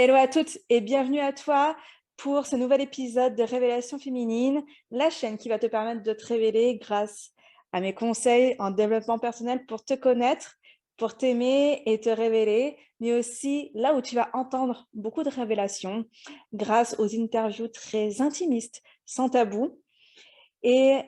Hello à toutes et bienvenue à toi pour ce nouvel épisode de Révélation féminine, la chaîne qui va te permettre de te révéler grâce à mes conseils en développement personnel pour te connaître, pour t'aimer et te révéler, mais aussi là où tu vas entendre beaucoup de révélations grâce aux interviews très intimistes, sans tabou. Et,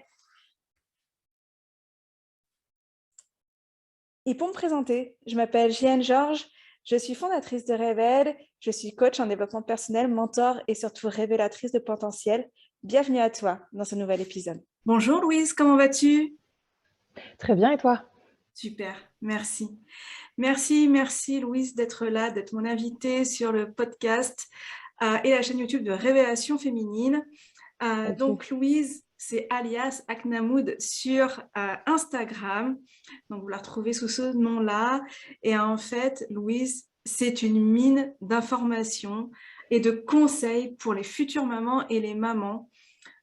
et pour me présenter, je m'appelle Jeanne Georges, je suis fondatrice de Révèle, je suis coach en développement personnel, mentor et surtout révélatrice de potentiel. Bienvenue à toi dans ce nouvel épisode. Bonjour Louise, comment vas-tu? Très bien, et toi? Super, merci. Merci Louise d'être là, d'être mon invitée sur le podcast et la chaîne YouTube de Révélation féminine. Donc Louise, c'est alias Aknamoud sur Instagram. Donc vous la retrouvez sous ce nom-là. Et en fait, Louise, c'est une mine d'informations et de conseils pour les futures mamans et les mamans.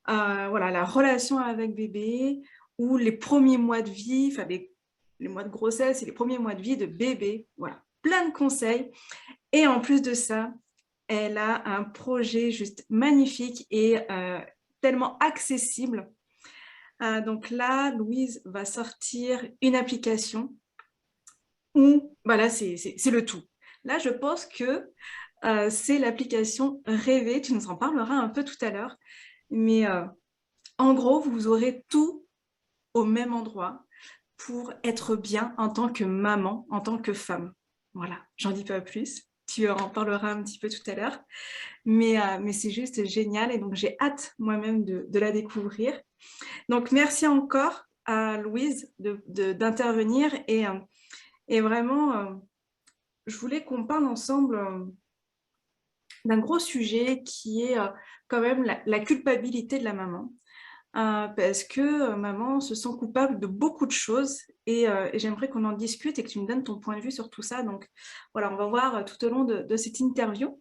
Voilà, la relation avec bébé ou les premiers mois de vie, enfin les mois de grossesse et les premiers mois de vie de bébé. Voilà, plein de conseils. Et en plus de ça, elle a un projet juste magnifique et tellement accessible. Donc là, Louise va sortir une application où, voilà, c'est le tout. Là, je pense que c'est l'application Rêver. Tu nous en parleras un peu tout à l'heure. Mais en gros, vous aurez tout au même endroit pour être bien en tant que maman, en tant que femme. Voilà, j'en dis pas plus. Tu en parleras un petit peu tout à l'heure. Mais c'est juste génial et donc j'ai hâte moi-même de la découvrir. Donc merci encore à Louise d'intervenir et vraiment, je voulais qu'on parle ensemble d'un gros sujet qui est quand même la culpabilité de la maman. Parce que maman se sent coupable de beaucoup de choses et j'aimerais qu'on en discute et que tu me donnes ton point de vue sur tout ça. Donc voilà, on va voir tout au long de cette interview.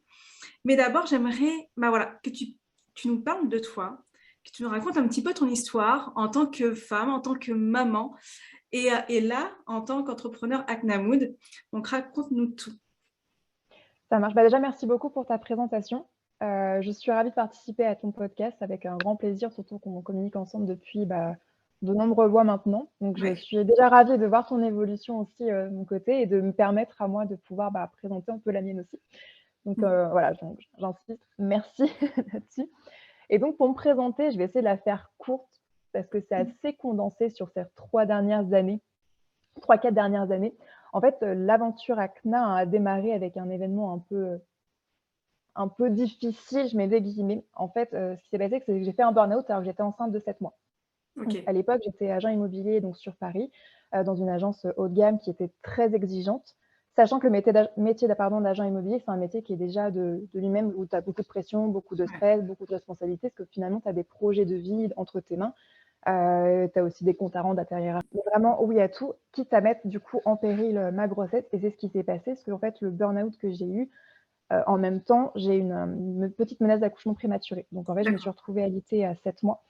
Mais d'abord, j'aimerais voilà, que tu nous parles de toi, que tu nous racontes un petit peu ton histoire en tant que femme, en tant que maman et là, en tant qu'entrepreneur Aknamoud. Donc raconte-nous tout. Ça marche. Bah, déjà, merci beaucoup pour ta présentation. Je suis ravie de participer à ton podcast avec un grand plaisir, surtout qu'on communique ensemble depuis, de nombreux mois maintenant. Donc je Ouais. suis déjà ravie de voir ton évolution aussi, de mon côté et de me permettre à moi de pouvoir, présenter un peu la mienne aussi. Donc voilà, j'insiste, merci là-dessus. Et donc pour me présenter, je vais essayer de la faire courte parce que c'est assez condensé sur ces 3-4 dernières années. En fait, l'aventure ACNA a démarré avec un événement un peu difficile, je mets des guillemets. En fait, ce qui s'est passé, c'est que j'ai fait un burn-out alors que j'étais enceinte de 7 mois. Donc Ok. à l'époque, j'étais agent immobilier donc sur Paris, dans une agence, haut de gamme qui était très exigeante. Sachant que le métier d'agent immobilier, c'est un métier qui est déjà de lui-même où tu as beaucoup de pression, beaucoup de Ouais. stress, beaucoup de responsabilités, parce que finalement, tu as des projets de vie entre tes mains. Tu as aussi des comptes à rendre derrière. Mais vraiment, oui à tout, quitte à mettre du coup en péril, ma grossesse et c'est ce qui s'est passé. Parce qu'en fait, le burn-out que j'ai eu, en même temps, j'ai une petite menace d'accouchement prématuré. Donc en fait, je me suis D'accord. retrouvée alitée à 7 mois.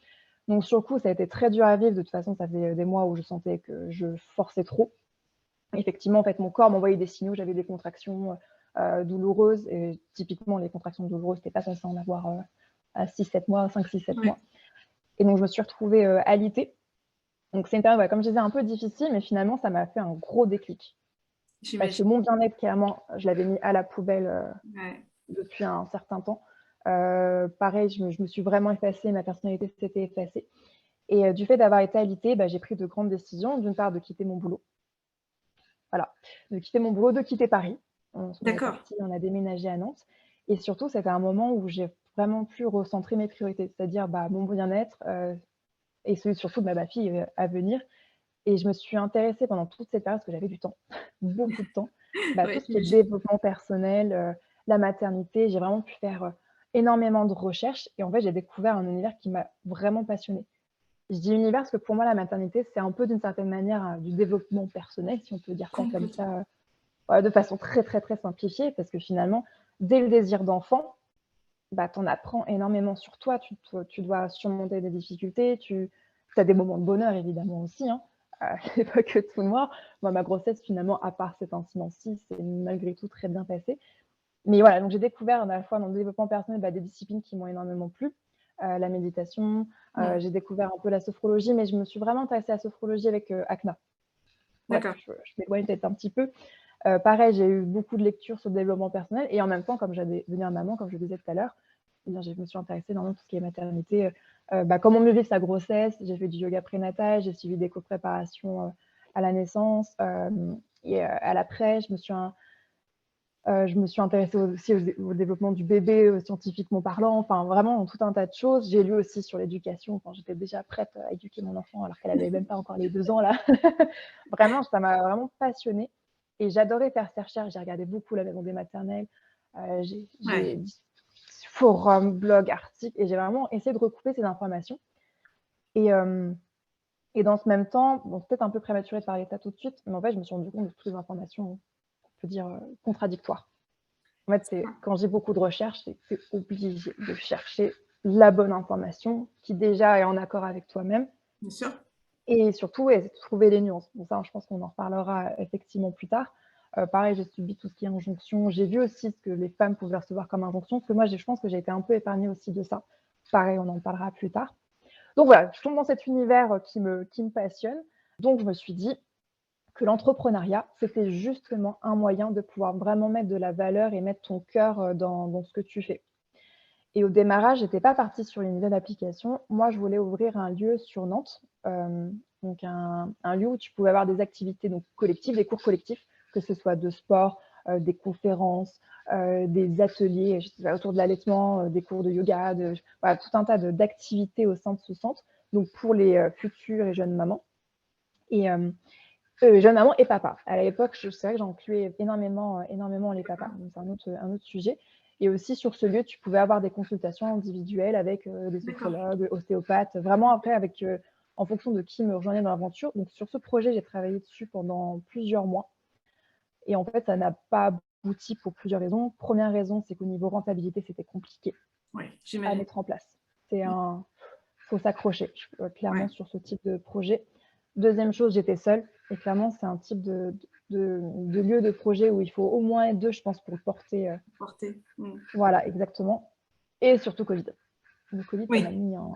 Donc sur le coup, ça a été très dur à vivre. De toute façon, ça faisait des mois où je sentais que je forçais trop. Effectivement, en fait, mon corps m'envoyait des signaux. J'avais des contractions douloureuses. Et typiquement, les contractions douloureuses, tu n'es pas censé en avoir à 6-7 mois, 5-6-7 Ouais. mois. Et donc, je me suis retrouvée alitée. Donc, c'est une période, comme je disais, un peu difficile, mais finalement, ça m'a fait un gros déclic. Parce que J'imagine. mon bien-être, clairement, je l'avais mis à la poubelle Ouais. depuis un certain temps. Pareil, je me suis vraiment effacée, ma personnalité s'était effacée. Et du fait d'avoir été alitée, j'ai pris de grandes décisions. D'une part, de quitter mon boulot. Voilà, de quitter mon boulot, de quitter Paris. On est D'accord. parti, on a déménagé à Nantes. Et surtout, c'était un moment où j'ai vraiment pu recentrer mes priorités, c'est-à-dire mon bien-être et celui surtout de ma fille à venir. Et je me suis intéressée pendant toute cette période, parce que j'avais du temps, beaucoup de temps, tout Ouais, ce qui est j'imagine. développement personnel, la maternité. J'ai vraiment pu faire énormément de recherches. Et en fait, j'ai découvert un univers qui m'a vraiment passionnée. Je dis univers parce que pour moi, la maternité, c'est un peu d'une certaine manière du développement personnel, si on peut dire ça comme Complètement. ça, de façon très, très, très simplifiée, parce que finalement, dès le désir d'enfant, tu en apprends énormément sur toi. Tu dois surmonter des difficultés, tu as des moments de bonheur évidemment aussi, hein. C'est pas que tout noir. Moi, ma grossesse, finalement, à part cet incident-ci, c'est malgré tout très bien passé. Mais voilà, donc j'ai découvert à la fois dans le développement personnel des disciplines qui m'ont énormément plu. La méditation, j'ai découvert un peu la sophrologie, mais je me suis vraiment intéressée à la sophrologie avec ACNA. Bref, D'accord. je m'éloigne peut-être un petit peu. Pareil, j'ai eu beaucoup de lectures sur le développement personnel et en même temps, comme j'allais devenir maman, comme je le disais tout à l'heure, eh bien, je me suis intéressée dans tout ce qui est maternité, comment mieux vivre sa grossesse. J'ai fait du yoga prénatal, j'ai suivi des cours de préparation à la naissance et à l'après. Je me suis intéressée aussi au développement du bébé, scientifiquement parlant, enfin vraiment tout un tas de choses. J'ai lu aussi sur l'éducation quand j'étais déjà prête à éduquer mon enfant alors qu'elle avait même pas encore les 2 ans là. Vraiment, ça m'a vraiment passionnée et j'adorais faire ces recherches. J'ai regardé beaucoup la maison des maternelles, j'ai forums, blogs, articles et j'ai vraiment essayé de recouper ces informations et et dans ce même temps, bon, c'est peut-être un peu prématuré de parler de ça tout de suite, mais en fait, je me suis rendu compte de toutes les informations, on peut dire, contradictoires. En fait, quand j'ai beaucoup de recherches, c'est que tu es obligé de chercher la bonne information qui déjà est en accord avec toi-même. Bien sûr. Et surtout, de trouver les nuances. Bon, ça, je pense qu'on en reparlera effectivement plus tard. Pareil, j'ai subi tout ce qui est injonction. J'ai vu aussi ce que les femmes pouvaient recevoir comme injonction, parce que moi, je pense que j'ai été un peu épargnée aussi de ça. Pareil, on en parlera plus tard. Donc voilà, je tombe dans cet univers qui me passionne. Donc, je me suis dit que l'entrepreneuriat, c'était justement un moyen de pouvoir vraiment mettre de la valeur et mettre ton cœur dans ce que tu fais. Et au démarrage, j'étais pas partie sur une idée d'application. Moi, je voulais ouvrir un lieu sur Nantes, donc un lieu où tu pouvais avoir des activités donc collectives, des cours collectifs, que ce soit de sport, des conférences, des ateliers, je sais pas, autour de l'allaitement, des cours de yoga, voilà, tout un tas d'activités au sein de ce centre, donc pour les futures et jeunes mamans. Et jeunes mamans et papas. À l'époque, c'est vrai que j'incluais énormément les papas. Donc, c'est un autre sujet. Et aussi, sur ce lieu, tu pouvais avoir des consultations individuelles avec des sophrologues, ostéopathes, vraiment après, en fonction de qui me rejoignait dans l'aventure. Donc, sur ce projet, j'ai travaillé dessus pendant plusieurs mois. Et en fait, ça n'a pas abouti pour plusieurs raisons. Première raison, c'est qu'au niveau rentabilité, c'était compliqué à mettre en place. Faut s'accrocher clairement sur ce type de projet. Deuxième chose, j'étais seule. Et clairement, c'est un type de lieu de projet où il faut au moins être 2, je pense, pour le porter. Voilà, exactement. Et surtout Covid. Le Covid, ça m'a mis en...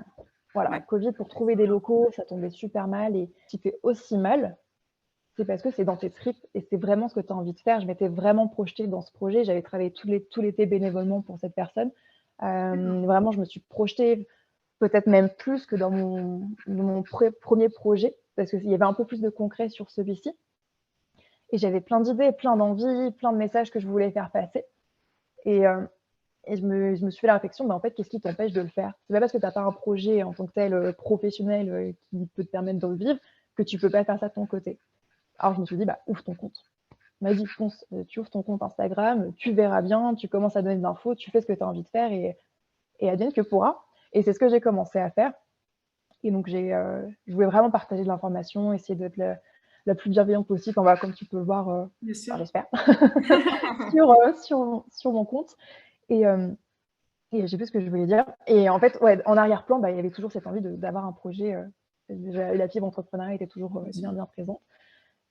Voilà, Covid, pour trouver des locaux, ça tombait super mal. Et si tu es aussi mal, c'est parce que c'est dans tes tripes et c'est vraiment ce que tu as envie de faire. Je m'étais vraiment projetée dans ce projet. J'avais travaillé tout l'été bénévolement pour cette personne. Vraiment, je me suis projetée peut-être même plus que dans mon premier projet, parce qu'il y avait un peu plus de concret sur celui-ci. Et j'avais plein d'idées, plein d'envies, plein de messages que je voulais faire passer. Et je me suis fait la réflexion, en fait, qu'est-ce qui t'empêche de le faire? C'est pas parce que tu n'as pas un projet en tant que tel professionnel qui peut te permettre de le vivre que tu peux pas faire ça de ton côté. Alors je me suis dit, ouvre ton compte. Vas-y, fonce, tu ouvres ton compte Instagram, tu verras bien, tu commences à donner de l'info, tu fais ce que tu as envie de faire et advienne que pourra. Et c'est ce que j'ai commencé à faire. Et donc, je voulais vraiment partager de l'information, essayer d'être la plus bienveillante possible, comme tu peux le voir, j'espère, sur mon compte. Et je sais plus ce que je voulais dire. Et en fait, en arrière-plan, il y avait toujours cette envie d'avoir un projet. La fibre entrepreneuriat était toujours bien présente.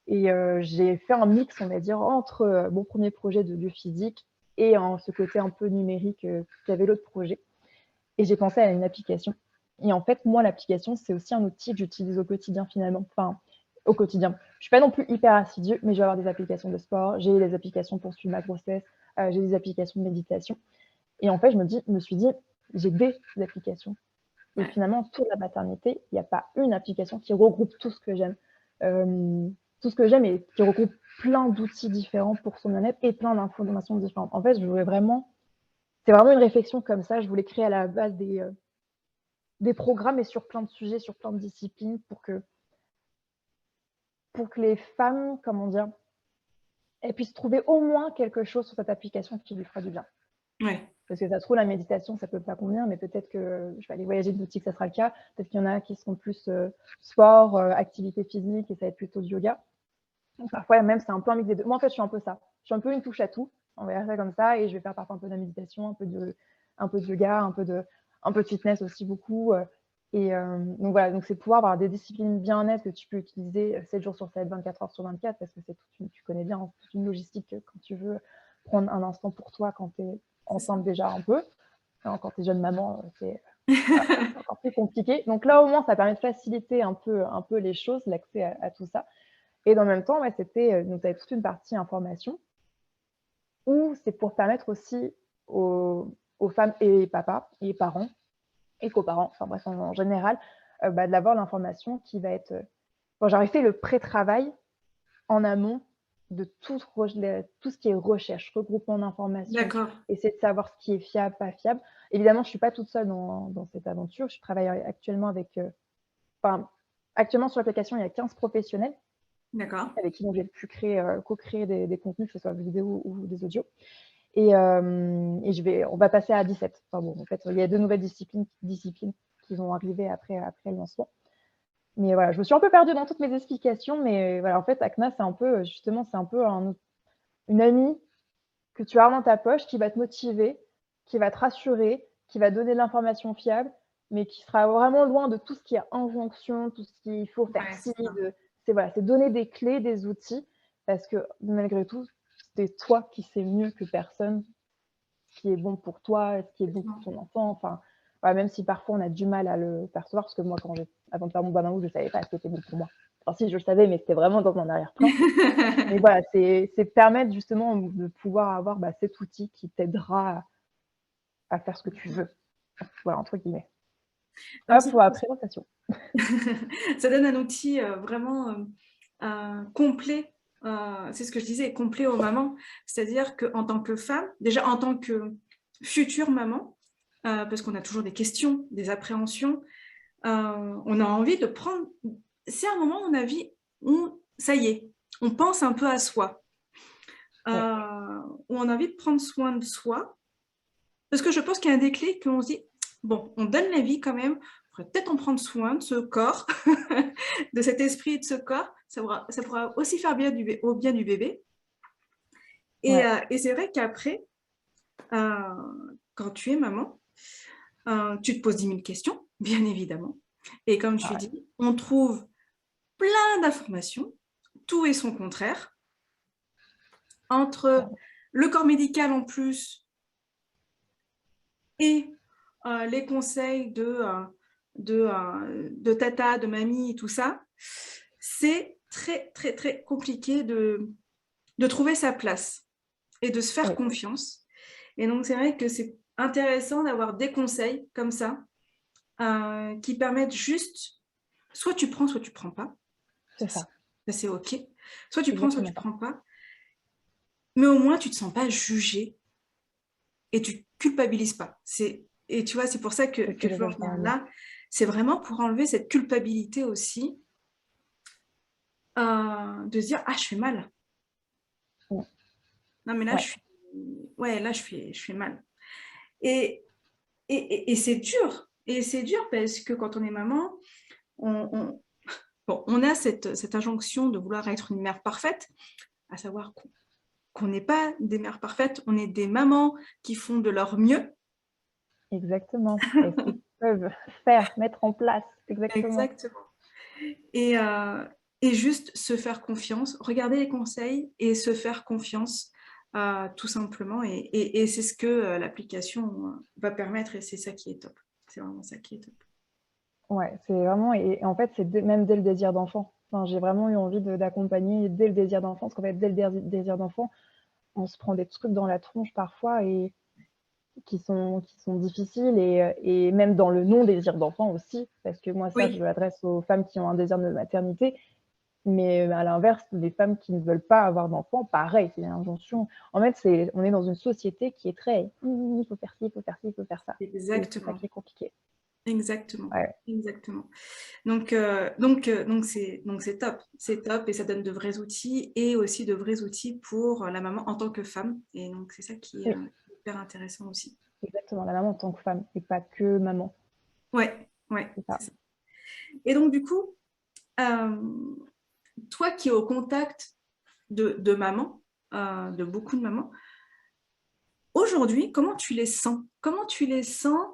Et j'ai fait un mix, on va dire, entre mon premier projet de lieu physique et ce côté un peu numérique qu'avait l'autre projet. Et j'ai pensé à une application. Et en fait, moi, l'application, c'est aussi un outil que j'utilise au quotidien, finalement. Enfin, au quotidien. Je ne suis pas non plus hyper assidue, mais je vais avoir des applications de sport, j'ai des applications pour suivre ma grossesse, j'ai des applications de méditation. Et en fait, je me suis dit, j'ai des applications. Et finalement, toute la maternité, il n'y a pas une application qui regroupe tout ce que j'aime. Tout ce que j'aime et qui regroupe plein d'outils différents pour son bien-être et plein d'informations différentes. En fait, c'est vraiment une réflexion comme ça. Je voulais créer à la base des programmes et sur plein de sujets, sur plein de disciplines pour que les femmes, comment dire, elles puissent trouver au moins quelque chose sur cette application qui lui fera du bien. Parce que ça se trouve, la méditation, ça peut pas convenir, mais peut-être que je vais aller voyager de boutique, ça sera le cas. Peut-être qu'il y en a qui seront plus sport, activité physique, et ça va être plutôt du yoga. Donc, parfois, même, c'est un peu un mix des deux. Moi, en fait, je suis un peu ça. Je suis un peu une touche à tout. On va faire ça comme ça, et je vais faire parfois un peu de la méditation, un peu de yoga, un peu de fitness aussi beaucoup. Donc voilà, donc c'est pouvoir avoir des disciplines bien-être que tu peux utiliser 7 jours sur 7, 24 heures sur 24, parce que tu connais bien toute une logistique quand tu veux prendre un instant pour toi quand tu es enceinte déjà un peu. Quand tu es jeune maman, c'est encore plus compliqué. Donc là, au moins, ça permet de faciliter un peu les choses, l'accès à tout ça. Et dans le même temps, c'était, donc tu avais toute une partie information où c'est pour permettre aussi aux femmes et papas et parents et coparents, enfin bref, en général, d'avoir l'information qui va être, bon, j'aurais fait le pré-travail en amont de tout ce qui est recherche, regroupement d'informations, D'accord. essayer de savoir ce qui est fiable, pas fiable. Évidemment, je ne suis pas toute seule dans cette aventure. Je travaille actuellement avec, actuellement sur l'application, il y a 15 professionnels D'accord. avec qui j'ai pu co-créer des contenus, que ce soit vidéo ou des audios. Et on va passer à 17. Enfin bon, en fait, il y a 2 nouvelles disciplines qui vont arriver après le lancement. Mais voilà, je me suis un peu perdue dans toutes mes explications, mais voilà, en fait, Acna, c'est un peu, justement, c'est un peu une amie que tu as dans ta poche qui va te motiver, qui va te rassurer, qui va donner de l'information fiable, mais qui sera vraiment loin de tout ce qui est injonction, tout ce qu'il faut faire ci. C'est donner des clés, des outils, parce que malgré tout, c'est toi qui sais mieux que personne ce qui est bon pour toi, ce qui est bon pour ton enfant. Enfin, voilà, même si parfois on a du mal à le percevoir, parce que moi, avant de faire mon burn-out, je ne savais pas ce qui était bon pour moi. Enfin, si, je le savais, mais c'était vraiment dans mon arrière-plan. Mais voilà, c'est permettre justement de pouvoir avoir cet outil qui t'aidera à faire ce que tu veux. Voilà, entre guillemets. Hop, pour la présentation. Ça donne un outil vraiment complet. C'est ce que je disais, complet aux mamans. C'est-à-dire qu'en tant que femme, déjà en tant que future maman, parce qu'on a toujours des questions, des appréhensions, on a envie de prendre... C'est un moment dans la vie où, ça y est, on pense un peu à soi. Où on a envie de prendre soin de soi. Parce que je pense qu'il y a un déclic qu'on se dit, bon, on donne la vie quand même, on pourrait peut-être en prendre soin de ce corps, de cet esprit et de ce corps. Ça pourra aussi faire au bien du bébé. Et c'est vrai qu'après, quand tu es maman, tu te poses 10 000 questions, bien évidemment. Et comme tu dis, on trouve plein d'informations, tout et son contraire. Entre le corps médical en plus et les conseils de tata, de mamie et tout ça, c'est très, très, très compliqué de trouver sa place et de se faire confiance. Et donc, c'est vrai que c'est intéressant d'avoir des conseils comme ça qui permettent juste, soit tu prends, soit tu prends pas. C'est ça. C'est OK. Soit tu prends, soit tu prends pas. Mais au moins, tu te sens pas jugé et tu culpabilises pas. Et tu vois, c'est pour ça que je veux en venir là. C'est vraiment pour enlever cette culpabilité aussi de se dire, ah, je fais mal. Non, mais là, je fais mal. Et c'est dur. Et c'est dur parce que quand on est maman, on a cette injonction de vouloir être une mère parfaite, à savoir qu'on n'est pas des mères parfaites, on est des mamans qui font de leur mieux. Exactement. Et ce qu'ils peuvent faire, mettre en place. Exactement. Et juste se faire confiance, regarder les conseils et se faire confiance, tout simplement. Et c'est ce que l'application va permettre et c'est ça qui est top. C'est vraiment ça qui est top. Ouais, c'est vraiment, et en fait, c'est même dès le désir d'enfant. Enfin, j'ai vraiment eu envie d'accompagner dès le désir d'enfant, parce qu'en fait, dès le désir d'enfant, on se prend des trucs dans la tronche parfois et qui sont difficiles, et même dans le non-désir d'enfant aussi, parce que moi, ça, je l'adresse aux femmes qui ont un désir de maternité, mais à l'inverse, les femmes qui ne veulent pas avoir d'enfants, pareil, c'est une injonction. En fait, on est dans une société qui est très « il faut faire ci, il faut faire ci, il faut faire ça ». Exactement. C'est ça qui est compliqué. Exactement. Ouais. Exactement. Donc c'est top. C'est top et ça donne de vrais outils et aussi de vrais outils pour la maman en tant que femme. Et donc, c'est ça qui est hyper intéressant aussi. Exactement, la maman en tant que femme et pas que maman. Ouais, c'est ça. Et donc, du coup, toi qui es au contact de mamans, de beaucoup de mamans, aujourd'hui, comment tu les sens? Comment tu les sens?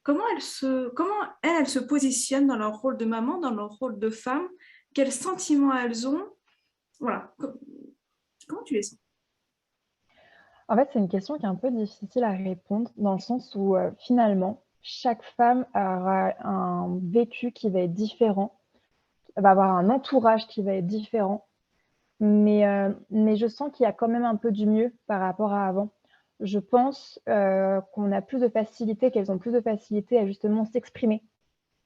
Comment elles se positionnent dans leur rôle de maman, dans leur rôle de femme? Quels sentiments elles ont? Voilà. Comment tu les sens? En fait, c'est une question qui est un peu difficile à répondre dans le sens où, finalement, chaque femme aura un vécu qui va être différent, va avoir un entourage qui va être différent. Mais je sens qu'il y a quand même un peu du mieux par rapport à avant. Je pense, qu'on a plus de facilité, qu'elles ont plus de facilité à justement s'exprimer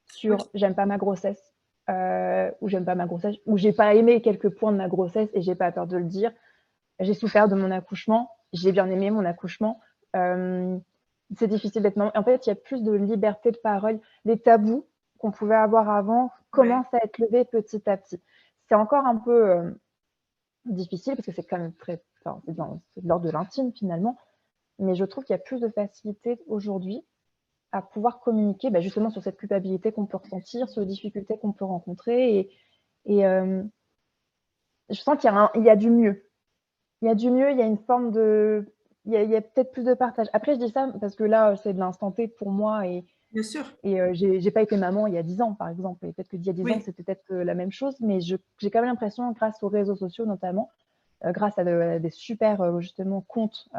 Ok. sur: «J'aime pas ma grossesse», ou «J'aime pas ma grossesse» ou «J'ai pas aimé quelques points de ma grossesse et j'ai pas peur de le dire». J'ai souffert de mon accouchement, j'ai bien aimé mon accouchement. Hem, c'est difficile d'être maman. En fait, il y a plus de liberté de parole. Les tabous qu'on pouvait avoir avant Ouais, commencent à être levés petit à petit. C'est encore un peu, difficile parce que c'est quand même très enfin, c'est de l'ordre de l'intime finalement, mais je trouve qu'il y a plus de facilité aujourd'hui à pouvoir communiquer, bah, justement sur cette culpabilité qu'on peut ressentir, sur les difficultés qu'on peut rencontrer et je sens qu'il y a du mieux. Il y a du mieux, il y a une forme de il y a peut-être plus de partage. Après je dis ça parce que là, c'est de l'instant T pour moi bien sûr. j'ai pas été maman il y a 10 ans, par exemple et peut-être qu'il y a 10 ans, Oui, c'était peut-être, la même chose, mais j'ai quand même l'impression, grâce aux réseaux sociaux notamment, grâce à des super, justement comptes,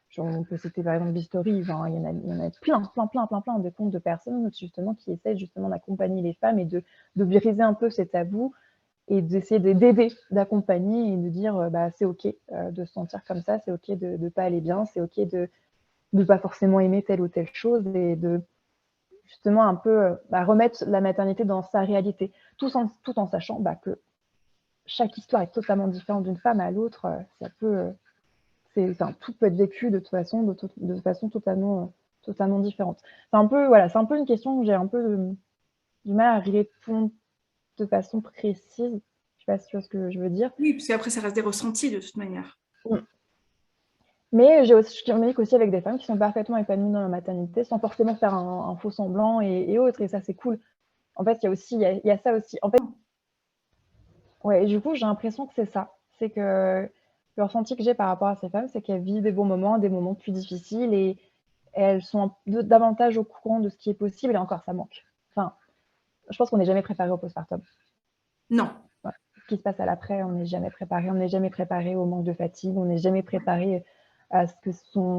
genre on peut citer par exemple Bistory, enfin il y en a plein de comptes de personnes justement qui essaient justement d'accompagner les femmes et de briser un peu ces tabous et d'essayer d'aider, d'accompagner et de dire, bah, c'est OK, de se sentir comme ça, c'est OK de pas aller bien, c'est OK de pas forcément aimer telle ou telle chose et de justement un peu, bah, remettre la maternité dans sa réalité, tout en sachant, bah, que chaque histoire est totalement différente d'une femme à l'autre, ça peut, enfin, tout peut être vécu de façon totalement différente. C'est un peu voilà, c'est un peu une question que j'ai un peu, du mal à répondre de façon précise. Je sais pas si tu vois ce que je veux dire? oui, parce qu'après, ça reste des ressentis de toute manière. Mmh. Mais je communique aussi avec des femmes qui sont parfaitement épanouies dans la maternité sans forcément faire un faux semblant et autres et ça, c'est cool. En fait, il y a ça aussi. En fait ouais et du coup, j'ai l'impression que c'est ça. C'est que le ressenti que j'ai par rapport à ces femmes, c'est qu'elles vivent des bons moments, des moments plus difficiles et elles sont davantage au courant de ce qui est possible et encore ça manque. Enfin, je pense qu'on n'est jamais préparé au postpartum. Non. Voilà. Ce qui se passe à l'après, on n'est jamais préparé. On n'est jamais préparé au manque de fatigue. On n'est jamais préparé à ce que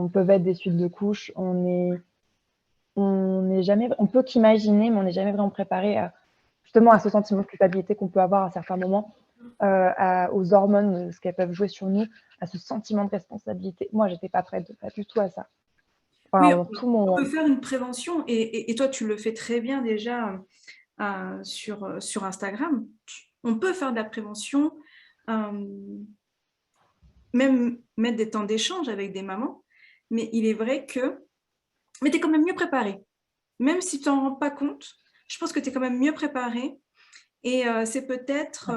peuvent être des suites de couches. On n'est jamais, on peut qu'imaginer, mais on n'est jamais vraiment préparé à, justement à ce sentiment de culpabilité qu'on peut avoir à certains moments, aux hormones, ce qu'elles peuvent jouer sur nous, à ce sentiment de responsabilité. Moi, j'étais pas prête, pas du tout à ça. Oui, Enfin, tout on peut mon faire une prévention et toi, tu le fais très bien déjà sur Instagram. On peut faire de la prévention, même mettre des temps d'échange avec des mamans, mais il est vrai que mais tu es quand même mieux préparé. Même si tu t'en rends pas compte, je pense que tu es quand même mieux préparé et c'est peut-être,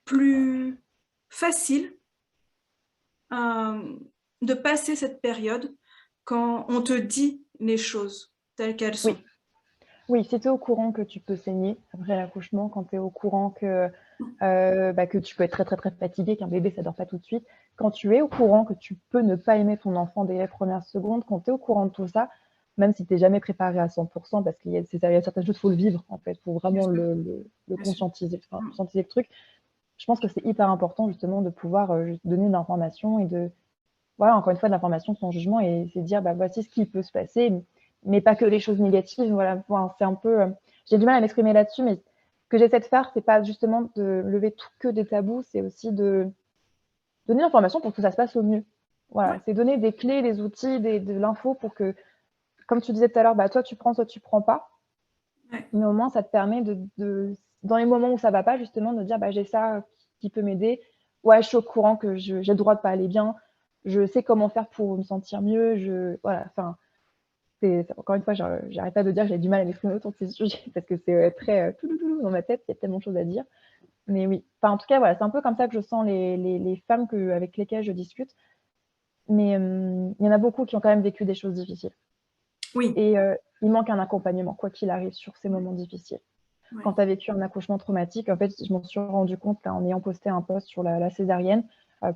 plus facile, de passer cette période quand on te dit les choses telles qu'elles oui. sont. Oui, si tu es au courant que tu peux saigner après l'accouchement, quand tu es au courant que, bah, que tu peux être très, très, très fatigué, qu'un bébé ça dort pas tout de suite, quand tu es au courant que tu peux ne pas aimer ton enfant dès les premières secondes, quand tu es au courant de tout ça, même si tu es jamais préparé à 100 parce qu'il y a certaines choses, faut le vivre en fait, faut Bien vraiment sûr, le bien sûr. conscientiser, enfin Mmh. conscientiser le truc. Je pense que c'est hyper important justement de pouvoir, donner de l'information et de voilà, encore une fois, de l'information sans jugement et c'est dire: «Bah, voici ce qui peut se passer», mais pas que les choses négatives, voilà. Enfin, c'est un peu, j'ai du mal à m'exprimer là-dessus, mais ce que j'essaie de faire, c'est pas justement de lever tout que des tabous, c'est aussi de donner l'information pour que ça se passe au mieux. Ouais, Voilà, c'est donner des clés, des outils, de l'info pour que, comme tu disais tout à l'heure, bah, toi tu prends, toi tu prends pas, ouais. mais au moins ça te permet dans les moments où ça va pas, justement, de dire: «Bah, j'ai ça qui peut m'aider. Ouais, je suis au courant que j'ai le droit de pas aller bien. Je sais comment faire pour me sentir mieux». Voilà, enfin, encore une fois, j'arrête pas de dire que j'ai du mal à m'exprimer autour de ces sujets parce que c'est, très, toulouloulou dans ma tête, il y a tellement de choses à dire. Mais oui, enfin, en tout cas, voilà, c'est un peu comme ça que je sens les femmes avec lesquelles je discute. Mais, il y en a beaucoup qui ont quand même vécu des choses difficiles Oui, et il manque un accompagnement, quoi qu'il arrive, sur ces ouais, moments difficiles. ouais. Quand tu as vécu un accouchement traumatique, en fait, je m'en suis rendu compte là, en ayant posté un post sur la césarienne,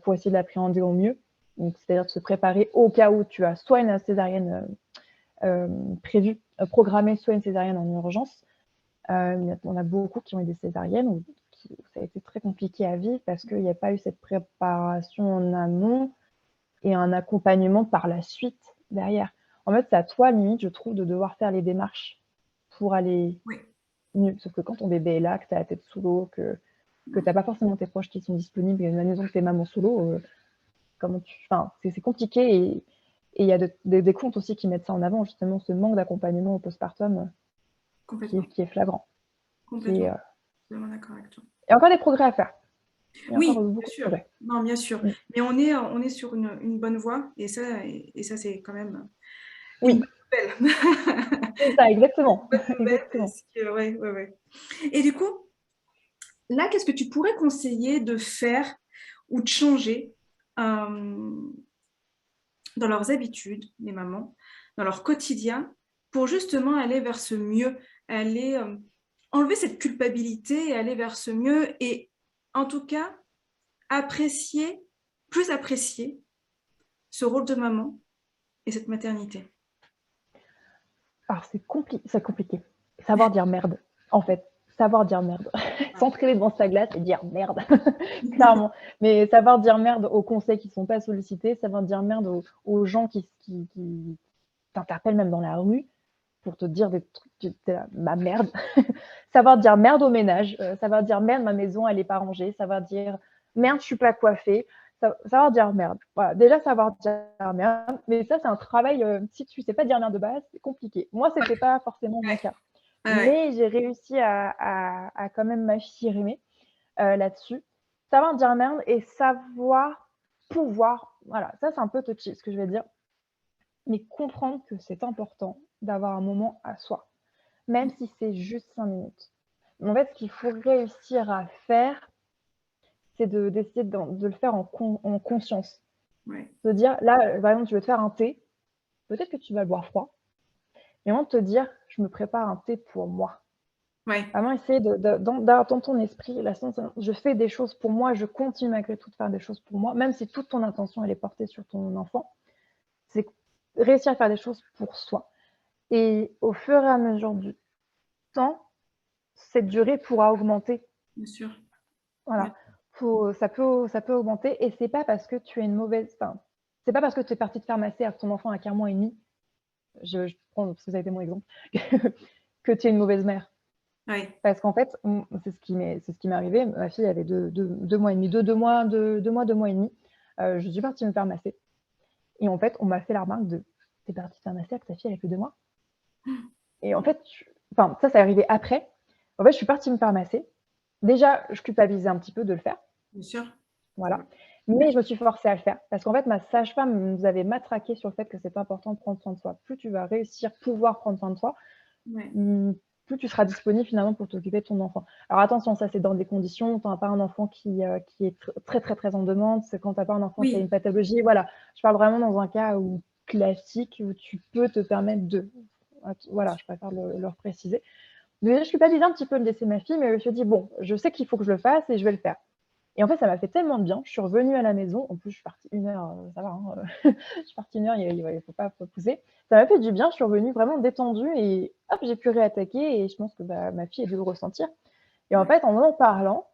pour essayer de l'appréhender au mieux. Donc c'est-à-dire de se préparer au cas où tu as soit une césarienne, prévue, programmée, soit une césarienne en urgence. On a beaucoup qui ont eu des césariennes où ça a été très compliqué à vivre parce qu'il n'y a pas eu cette préparation en amont. et un accompagnement par la suite derrière. En fait, c'est à toi, limite, je trouve, de devoir faire les démarches pour aller Oui. mieux. Sauf que quand ton bébé est là, que tu as la tête sous l'eau, que tu n'as pas forcément tes proches qui sont disponibles, et à la maison que tu es maman solo, enfin, c'est compliqué. Et il y a des comptes aussi qui mettent ça en avant, justement, ce manque d'accompagnement au postpartum qui est flagrant. Complètement. Je suis vraiment d'accord avec toi. Il y a encore des progrès à faire. Oui, bien sûr. Non, bien sûr. Mais on est sur une bonne voie et ça c'est quand même une bonne nouvelle. C'est ça, exactement. Une bonne nouvelle Exactement. parce que, ouais. Et du coup, là, qu'est-ce que tu pourrais conseiller de faire ou de changer dans leurs habitudes, les mamans, dans leur quotidien, pour justement aller vers ce mieux, aller enlever cette culpabilité et aller vers ce mieux et en tout cas plus apprécier ce rôle de maman et cette maternité? Alors, c'est compliqué. Savoir dire merde, en fait. Savoir dire merde. S'entraîner devant sa glace et dire merde, clairement. Mais savoir dire merde aux conseils qui ne sont pas sollicités, savoir dire merde aux gens qui t'interpellent même dans la rue pour te dire des trucs, ma merde. Savoir dire merde au ménage, savoir dire merde, ma maison, elle n'est pas rangée, savoir dire merde, je ne suis pas coiffée, savoir dire merde. Voilà, déjà savoir dire merde, mais ça, c'est un travail, si tu ne sais pas dire merde de base, c'est compliqué. Moi, ce n'était pas forcément mon cas. Mais j'ai réussi à quand même m'affirmer là-dessus. Savoir dire merde et savoir pouvoir, voilà, ça c'est un peu touchy ce que je vais dire, mais comprendre que c'est important d'avoir un moment à soi, même si c'est juste 5 minutes. En fait, ce qu'il faut réussir à faire, c'est d'essayer de le faire en conscience. De dire, là, par exemple, tu veux te faire un thé, peut-être que tu vas le boire froid, mais avant de te dire, je me prépare un thé pour moi. Vraiment essayer dans ton esprit, la sensation, je fais des choses pour moi, je continue malgré tout de faire des choses pour moi, même si toute ton attention elle est portée sur ton enfant. C'est réussir à faire des choses pour soi. Et au fur et à mesure du temps, cette durée pourra augmenter. Bien sûr. Voilà. Ça peut augmenter et c'est pas parce que tu es une mauvaise. Enfin, c'est pas parce que tu es partie te faire masser à ton enfant à 4 mois et demi, je prends parce que ça a été mon exemple, que tu es une mauvaise mère. Parce qu'en fait, c'est ce qui m'est arrivé. Ma fille avait 2 mois et demi, 2 mois et demi. Je suis partie me faire masser. Et en fait, on m'a fait la remarque de t'es partie te faire masser avec ta fille, elle a que 2 mois. Et en fait, ça c'est arrivé après. En fait, je suis partie me faire masser. Déjà, je culpabilisais un petit peu de le faire. Bien sûr. Voilà. Mais je me suis forcée à le faire. Parce qu'en fait, ma sage-femme nous avait matraqué sur le fait que c'est important de prendre soin de soi. Plus tu vas pouvoir prendre soin de toi, plus tu seras disponible finalement pour t'occuper de ton enfant. Alors attention, ça c'est dans des conditions, tu n'as pas un enfant qui est très en demande, c'est quand tu n'as pas un enfant qui a une pathologie, voilà. Je parle vraiment dans un cas classique où tu peux te permettre de. Voilà, je préfère le préciser. Mais je culpabilise un petit peu de laisser ma fille, mais je me suis dit, bon, je sais qu'il faut que je le fasse et je vais le faire. Et en fait, ça m'a fait tellement de bien. Je suis revenue à la maison. En plus, je suis partie 1 heure, ça va. Hein, je suis partie 1 heure, il ne faut pas pousser. Ça m'a fait du bien. Je suis revenue vraiment détendue et hop, j'ai pu réattaquer. Et je pense que ma fille a dû le ressentir. Et en fait, en parlant,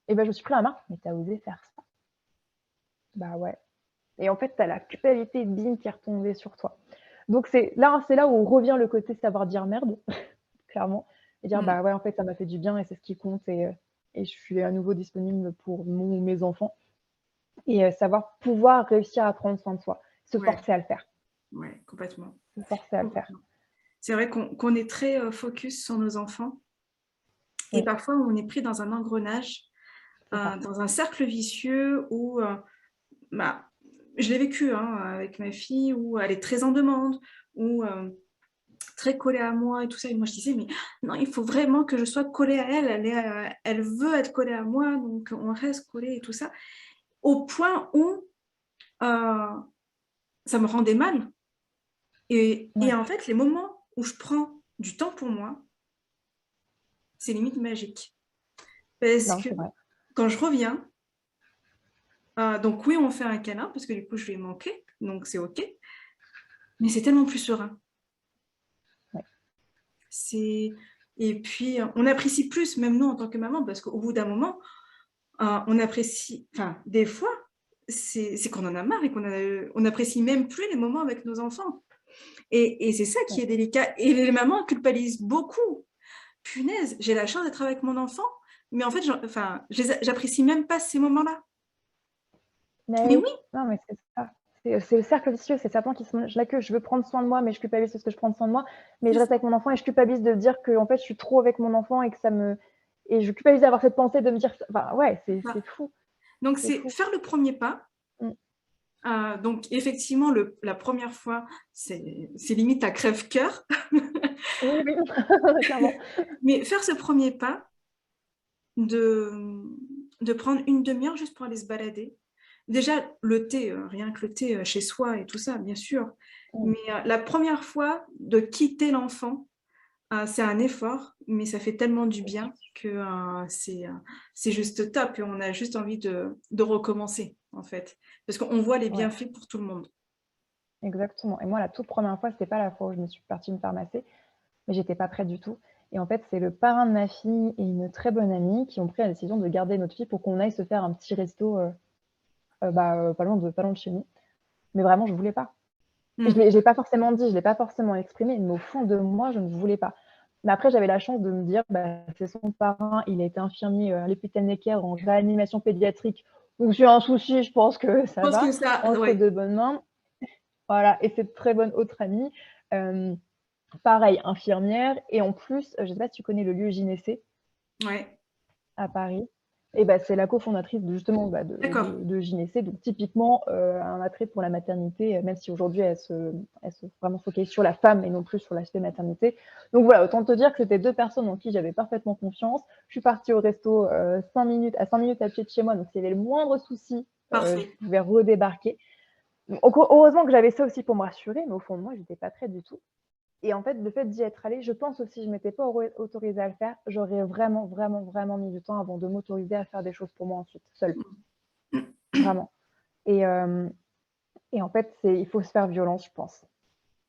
je me suis pris la main. Mais t'as osé faire ça? Bah ouais. Et en fait, t'as la culpabilité, bim, qui est retombée sur toi. Donc, c'est là où revient le côté savoir dire merde, clairement. Et dire, bah ouais, en fait, ça m'a fait du bien et c'est ce qui compte. Et je suis à nouveau disponible pour mes enfants. Et savoir pouvoir réussir à prendre soin de soi, se forcer à le faire. Oui, complètement. Se forcer à le faire. C'est vrai qu'on est très focus sur nos enfants et parfois on est pris dans un engrenage, dans un cercle vicieux où je l'ai vécu avec ma fille, où elle est très en demande, où très collée à moi et tout ça. Et moi, je disais, mais non, il faut vraiment que je sois collée à elle. Elle veut être collée à moi, donc on reste collée et tout ça. Au point où ça me rendait mal. Et en fait, les moments où je prends du temps pour moi, c'est limite magique. Parce que quand je reviens, donc oui, on fait un câlin, parce que du coup, je lui ai manqué, donc c'est OK. Mais c'est tellement plus serein. Et puis, on apprécie plus, même nous, en tant que maman, parce qu'au bout d'un moment, on apprécie... Enfin, des fois, c'est qu'on en a marre et on n'apprécie même plus les moments avec nos enfants. Et c'est ça qui est délicat. Et les mamans culpabilisent beaucoup. Punaise, j'ai la chance d'être avec mon enfant, mais en fait, j'apprécie même pas ces moments-là. Mais oui. Non, mais c'est ça. C'est le cercle vicieux, c'est certains qui se mangent la queue. Je veux prendre soin de moi, mais je culpabilise parce que je prends soin de moi. Mais je reste avec mon enfant et je culpabilise de dire que en fait, je suis trop avec mon enfant et que ça me. Et je culpabilise d'avoir cette pensée de me dire. Enfin, ouais, c'est fou. Donc, c'est faire le premier pas. Donc, effectivement, la première fois, c'est limite à crève-cœur. Oui, clairement. Mais faire ce premier pas, de prendre une demi-heure juste pour aller se balader. Déjà, le thé, rien que le thé chez soi et tout ça, bien sûr. Mais la première fois de quitter l'enfant, c'est un effort, mais ça fait tellement du bien que c'est juste top et on a juste envie de recommencer, en fait. Parce qu'on voit les bienfaits pour tout le monde. Exactement. Et moi, la toute première fois, c'était pas la fois où je me suis partie me faire masser, mais j'étais pas prête du tout. Et en fait, c'est le parrain de ma fille et une très bonne amie qui ont pris la décision de garder notre fille pour qu'on aille se faire un petit resto pas loin de chez nous. Mais vraiment, je voulais pas. Je l'ai pas forcément dit, je l'ai pas forcément exprimé, mais au fond de moi, je ne voulais pas. Mais après, j'avais la chance de me dire, c'est son parrain, il a été infirmier à l'hôpital Necker en réanimation pédiatrique. Donc, s'il y a un souci, je pense que ça va. Entre de bonnes mains. Voilà, et cette très bonne autre amie, pareil, infirmière. Et en plus, je ne sais pas si tu connais le lieu Gynécée à Paris. Et c'est la cofondatrice justement de Gynécée. Donc typiquement, un attrait pour la maternité, même si aujourd'hui elle se vraiment focalise sur la femme et non plus sur l'aspect maternité. Donc voilà, autant te dire que c'était deux personnes en qui j'avais parfaitement confiance. Je suis partie au resto 5 minutes à pied de chez moi. Donc s'il y avait le moindre souci, je pouvais redébarquer. Donc, heureusement que j'avais ça aussi pour me rassurer, mais au fond de moi, je n'étais pas prête du tout. Et en fait, le fait d'y être allée, je pense aussi, je ne m'étais pas autorisée à le faire. J'aurais vraiment, vraiment, vraiment mis du temps avant de m'autoriser à faire des choses pour moi ensuite, seule. Vraiment. Et en fait, il faut se faire violence, je pense.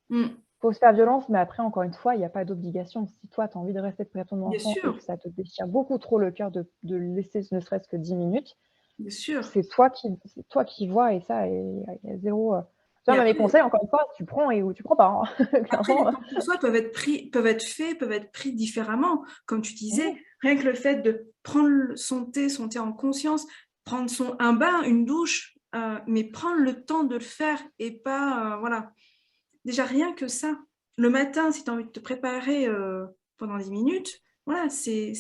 Il faut se faire violence, mais après, encore une fois, il n'y a pas d'obligation. Si toi, tu as envie de rester près de ton enfant et que ça te déchire beaucoup trop le cœur de le laisser ne serait-ce que 10 minutes, c'est toi qui vois, et ça, il y a zéro. Tu vois, mes conseils, encore une fois, tu prends ou tu prends pas. Hein. Après, les temps pour soi peuvent être pris différemment. Comme tu disais, rien que le fait de prendre son thé en conscience, prendre un bain, une douche, mais prendre le temps de le faire et pas, voilà. Déjà, rien que ça. Le matin, si tu as envie de te préparer pendant 10 minutes, voilà, c'est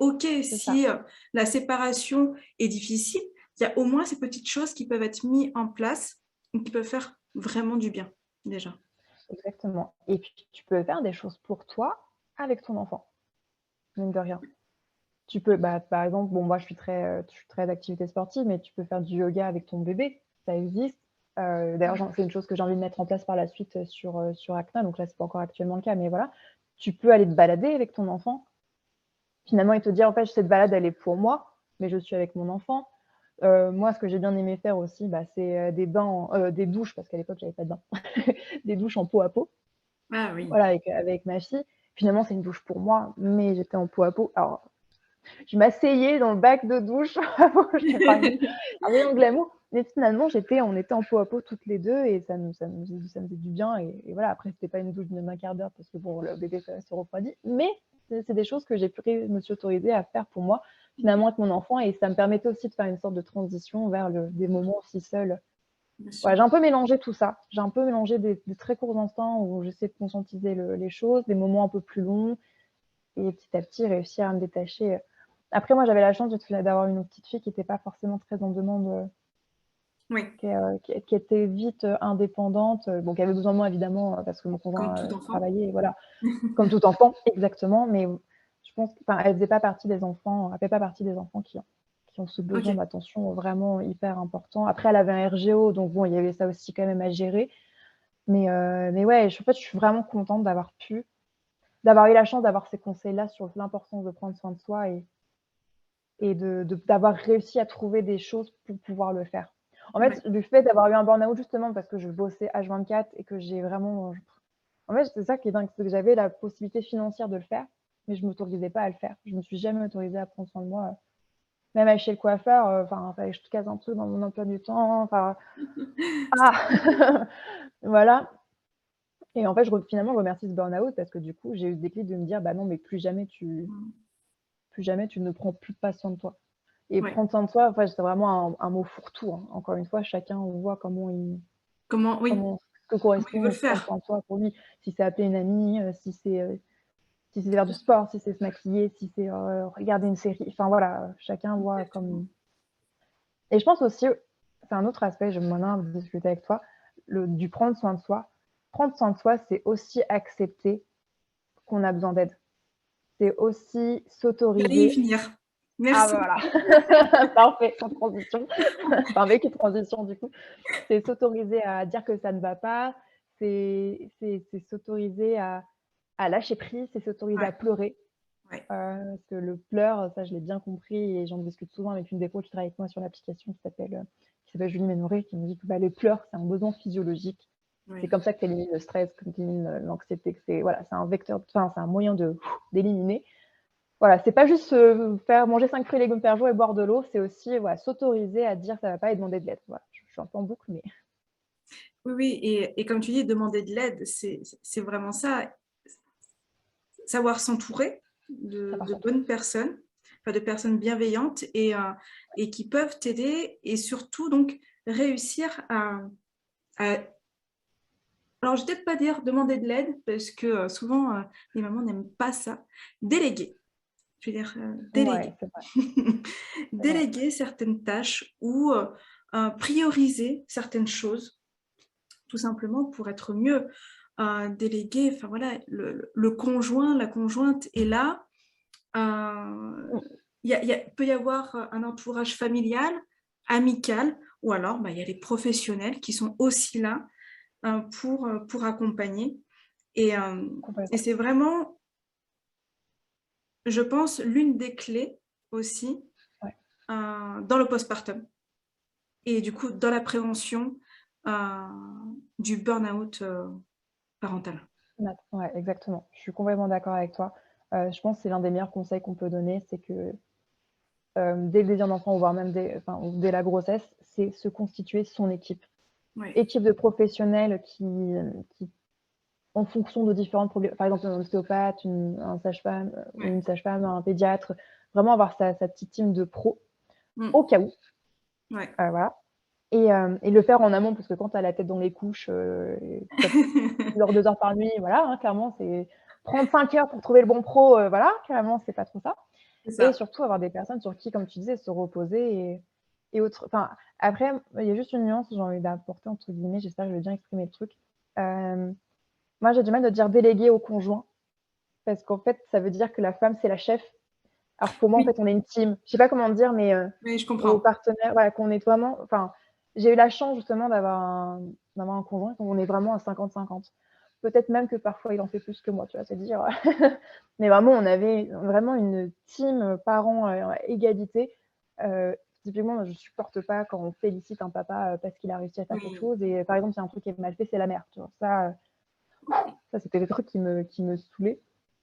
OK. Si la séparation est difficile, il y a au moins ces petites choses qui peuvent être mises en place et qui peuvent faire vraiment du bien, déjà. Exactement. Et puis, tu peux faire des choses pour toi avec ton enfant, mine de rien. Tu peux, par exemple, moi, je suis très d'activité sportive, mais tu peux faire du yoga avec ton bébé. Ça existe. D'ailleurs, c'est une chose que j'ai envie de mettre en place par la suite sur Acna. Donc là, c'est pas encore actuellement le cas, mais voilà. Tu peux aller te balader avec ton enfant. Finalement, et te dire, en fait, cette balade, elle est pour moi, mais je suis avec mon enfant. Moi, ce que j'ai bien aimé faire aussi, c'est des douches, parce qu'à l'époque, j'avais pas de bain, des douches en peau à peau. Ah oui. Voilà, avec ma fille. Finalement, c'est une douche pour moi, mais j'étais en peau à peau. Alors, je m'asseyais dans le bac de douche, je n'ai pas un rayon glamour, mais finalement, on était en peau à peau toutes les deux et ça me faisait du bien. Et voilà, après, c'était pas une douche d'un quart d'heure parce que bon, le bébé se refroidit, mais c'est des choses que je me suis autorisée à faire pour moi, finalement, avec mon enfant, et ça me permettait aussi de faire une sorte de transition vers des moments aussi seuls. Ouais, j'ai un peu mélangé tout ça. J'ai un peu mélangé des très courts instants où j'essaie de conscientiser les choses, des moments un peu plus longs, et petit à petit réussir à me détacher. Après, moi, j'avais la chance d'avoir une petite fille qui n'était pas forcément très en demande, qui était vite indépendante, qui avait besoin de moi, évidemment, parce que mon conjoint travaillait, voilà, comme tout enfant, exactement, mais je pense qu'elle faisait pas partie des enfants, qui ont ce besoin d'attention vraiment hyper important. Après, elle avait un RGO, donc bon, il y avait ça aussi quand même à gérer. Mais ouais, en fait, je suis vraiment contente d'avoir eu la chance d'avoir ces conseils-là sur l'importance de prendre soin de soi et d'avoir réussi à trouver des choses pour pouvoir le faire. En fait, le fait d'avoir eu un burn-out, justement, parce que je bossais H24 et que j'ai vraiment. En fait, c'est ça qui est dingue, c'est que j'avais la possibilité financière de le faire, mais je ne m'autorisais pas à le faire. Je ne me suis jamais autorisée à prendre soin de moi même aller chez le coiffeur, enfin, fallait que je te case un truc dans mon emploi du temps, enfin, voilà. Et en fait, finalement, je remercie ce burn-out parce que du coup, j'ai eu le déclic de me dire: «Bah non, mais plus jamais tu ne prends plus pas soin de toi». Et Ouais. prendre soin de soi, enfin, c'est vraiment un mot fourre-tout, hein. Encore une fois, chacun voit Oui, comment ce que comment il veut correspond le prendre faire. soin de soi pour lui. Si c'est appeler une amie, si c'est faire du sport, si c'est se maquiller, si c'est, regarder une série, enfin voilà, chacun voit Exactement. comme. Et je pense aussi, c'est un autre aspect, j'aimerais bien discuter avec toi, du prendre soin de soi. Prendre soin de soi, c'est aussi accepter qu'on a besoin d'aide. C'est aussi J'allais y s'autoriser. venir. Ah Merci. bah voilà, parfait, sans transition. Enfin, avec une transition du coup. C'est s'autoriser à dire que ça ne va pas, c'est s'autoriser à lâcher prise, c'est s'autoriser à Ouais, pleurer. ouais. Parce que le pleur, ça je l'ai bien compris et j'en discute souvent avec une des pros qui travaille avec moi sur l'application qui s'appelle Julie Ménoré, qui me dit que, bah, le pleur, c'est un besoin physiologique. C'est Oui. comme ça que tu élimines le stress, que tu élimines l'anxiété, que c'est voilà, c'est un vecteur, enfin, c'est un moyen d'éliminer. Voilà, c'est pas juste, faire manger 5 fruits et légumes par jour et boire de l'eau, c'est aussi, voilà, s'autoriser à dire: «Ça va pas» et demander de l'aide. Voilà, je suis un peu en boucle, mais Oui, oui, et comme tu dis, demander de l'aide, c'est vraiment ça. Savoir s'entourer ça part de contre. bonnes personnes, enfin de personnes bienveillantes et qui peuvent t'aider et surtout donc réussir à alors je vais peut-être pas dire demander de l'aide parce que, souvent, les mamans n'aiment pas ça. Déléguer, je veux dire, Ouais, déléguer. c'est vrai, c'est vrai. Déléguer certaines tâches ou, prioriser certaines choses, tout simplement pour être mieux. Déléguer, enfin voilà, le conjoint, la conjointe est là. Mmh. Peut y avoir un entourage familial, amical, ou alors bah, il y a les professionnels qui sont aussi là pour accompagner. Et Complètement. c'est vraiment, je pense, l'une des clés aussi Ouais. dans le postpartum et du coup dans la prévention euh, du burn-out parental. Ouais, exactement. Je suis complètement d'accord avec toi. Je pense que c'est l'un des meilleurs conseils qu'on peut donner, c'est que, dès le désir d'enfant, voire même ou dès la grossesse, c'est se constituer son équipe. Oui, Équipe de professionnels qui en fonction de différentes problèmes, par exemple un ostéopathe, un sage-femme, oui. une sage-femme, un pédiatre, vraiment avoir sa petite team de pros Mm. au cas où, Ouais. voilà. Et le faire en amont parce que quand tu as la tête dans les couches, tu as plusieurs 2 heures par nuit, voilà, hein, clairement, c'est prendre 5 heures pour trouver le bon pro, voilà, clairement, c'est pas trop ça. C'est Et ça. surtout avoir des personnes sur qui, comme tu disais, se reposer et autres. Enfin, après, il y a juste une nuance que j'ai envie d'apporter entre guillemets, j'espère que je vais bien exprimer le truc. Hem, Moi, j'ai du mal de dire déléguer au conjoint parce qu'en fait, ça veut dire que la femme, c'est la chef. Alors que pour moi, en Oui, fait, on est une team. Je sais pas comment dire, mais oui, je aux comprends. partenaires, voilà, qu'on est vraiment enfin, j'ai eu la chance justement d'avoir un conjoint où on est vraiment à 50-50. Peut-être même que parfois il en fait plus que moi, tu vois? C'est dire. Mais vraiment, on avait vraiment une team, parents, égalité. Heu, Typiquement, moi, je supporte pas quand on félicite un papa, parce qu'il a réussi à faire quelque Oui. chose et par exemple, il y a un truc qui est mal fait, c'est la mère, tu vois? Ça, c'était des trucs qui me saoulaient.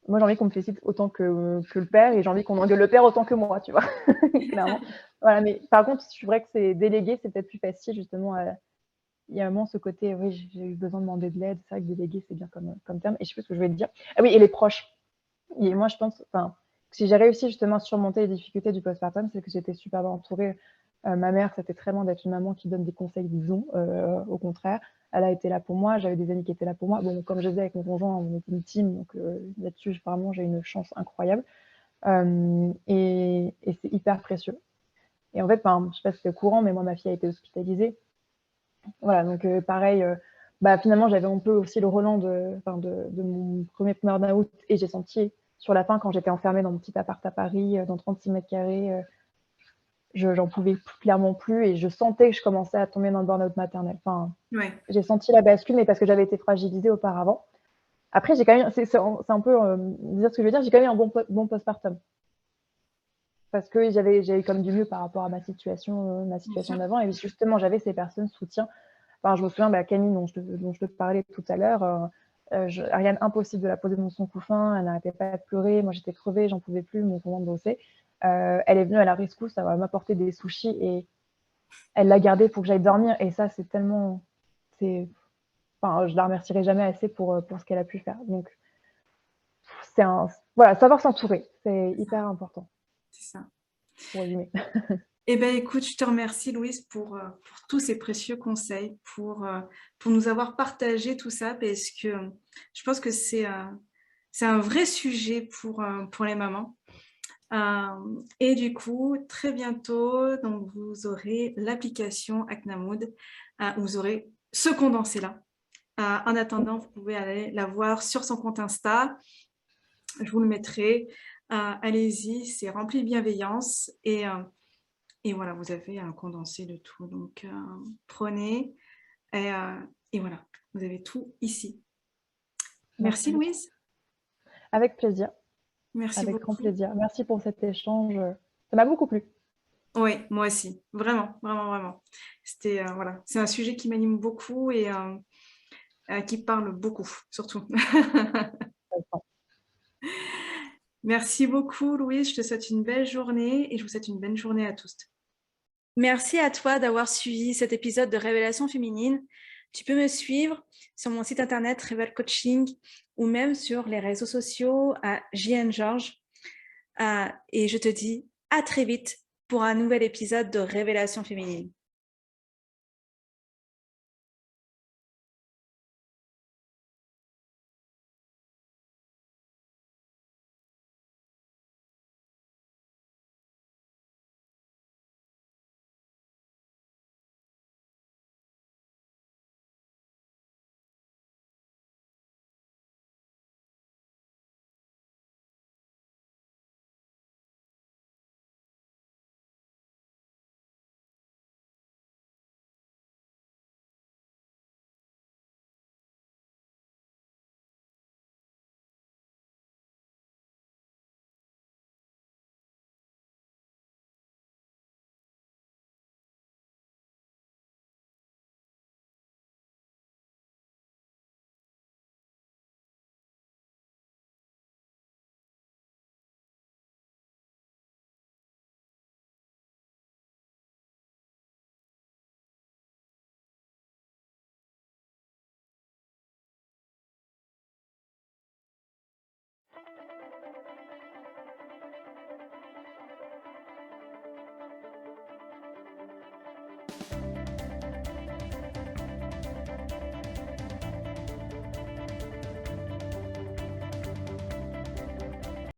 Moi, j'ai envie qu'on me félicite autant que le père et j'ai envie qu'on engueule le père autant que moi, tu vois? Clairement. Voilà, mais par contre, c'est vrai que c'est déléguer, c'est peut-être plus facile justement, il y a vraiment ce côté, oui, j'ai eu besoin de demander de l'aide. C'est vrai que déléguer, c'est bien comme terme et je sais plus ce que je voulais te dire. Ah oui et les proches et moi, je pense enfin, si j'ai réussi justement à surmonter les difficultés du postpartum, c'est que j'étais super bien entourée. Ma mère, c'était très loin d'être une maman qui donne des conseils bidons, au contraire. Elle a été là pour moi, j'avais des amis qui étaient là pour moi. Bon, comme je disais avec mon conjoint, on était une team, donc là-dessus, vraiment, j'ai une chance incroyable. Et c'est hyper précieux. Et en fait, enfin, je sais pas si c'est au courant, mais moi, ma fille a été hospitalisée. Voilà, donc pareil, bah, finalement, j'avais un peu aussi le relent de mon premier burn-out et j'ai senti sur la fin, quand j'étais enfermée dans mon petit appart à Paris, dans 36 mètres carrés, j'en pouvais clairement plus et je sentais que je commençais à tomber dans le burn-out maternel. Enfin, Ouais. j'ai senti la bascule, mais parce que j'avais été fragilisée auparavant. Après, j'ai quand même, c'est un peu dire ce que je veux dire, j'ai quand même eu un bon postpartum parce que j'ai eu comme du mieux par rapport à ma Bien situation sûr. d'avant et justement, j'avais ces personnes soutien. Enfin, je me souviens, bah, Camille, dont je te parlais tout à l'heure, Ariane, impossible de la poser dans son couffin, elle n'arrêtait pas de pleurer. Moi, j'étais crevée, j'en pouvais plus, mon conjoint bossait. Elle est venue à la rescousse, ça va m'apporter des sushis et elle l'a gardé pour que j'aille dormir. Et ça, c'est tellement, enfin, je la remercierai jamais assez pour ce qu'elle a pu faire. Donc, voilà, savoir s'entourer, c'est hyper important. C'est ça. Pour résumer. Eh bien, écoute, je te remercie, Louise, pour tous ces précieux conseils, pour nous avoir partagé tout ça, parce que je pense que c'est un vrai sujet pour les mamans. Et du coup, très bientôt, donc, vous aurez l'application Acnamood, où vous aurez ce condensé-là. En attendant, vous pouvez aller la voir sur son compte Insta. Je vous le mettrai. Allez-y, c'est rempli de bienveillance. Et voilà, vous avez un condensé de tout. Donc, prenez. Et voilà, vous avez tout ici. Merci, Louise. Avec plaisir. Merci Avec grand beaucoup. plaisir. Merci pour cet échange. Ça m'a beaucoup plu. Oui, moi aussi. Vraiment, vraiment, vraiment. C'était, voilà, c'est un sujet qui m'anime beaucoup et qui parle beaucoup, surtout. Merci beaucoup, Louise. Je te souhaite une belle journée et je vous souhaite une bonne journée à tous. Merci à toi d'avoir suivi cet épisode de Révélation féminine. Tu peux me suivre sur mon site internet Revel Coaching ou même sur les réseaux sociaux à JN Georges. Et je te dis à très vite pour un nouvel épisode de Révélation féminine.